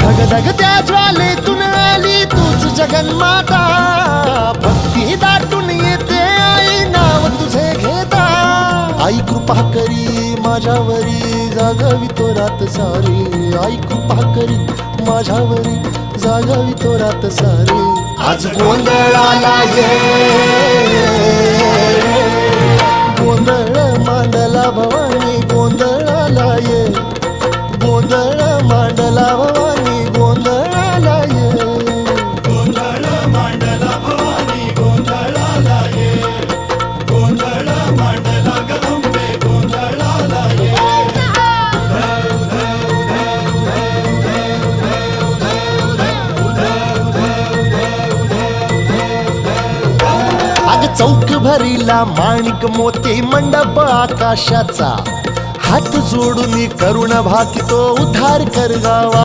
धगधगत्या ज्वालेतून आली तूच जगन्माता, भक्ती दाटून येते आई नाव तुझे घेता. आई कृपा करी माझ्यावरी जागावी तो रात सारी, आई कृपा करी माझ्यावरी जागावी तो रात सारी. आज गोंधळाला ये, गोंधळ मांडला भवानी गोंधळाला ये, गोंधळ मांडला भवानी गोंधळाला ये. गोंधळ मांडला भवानी गोंधळाला ये, गोंधळ मांडला गदंबे गोंधळाला ये. आज चौक भरीला माणिक मोती मंडप आकाशाचा, हात जोडून करुण भाकितो उद्धार कर गावा.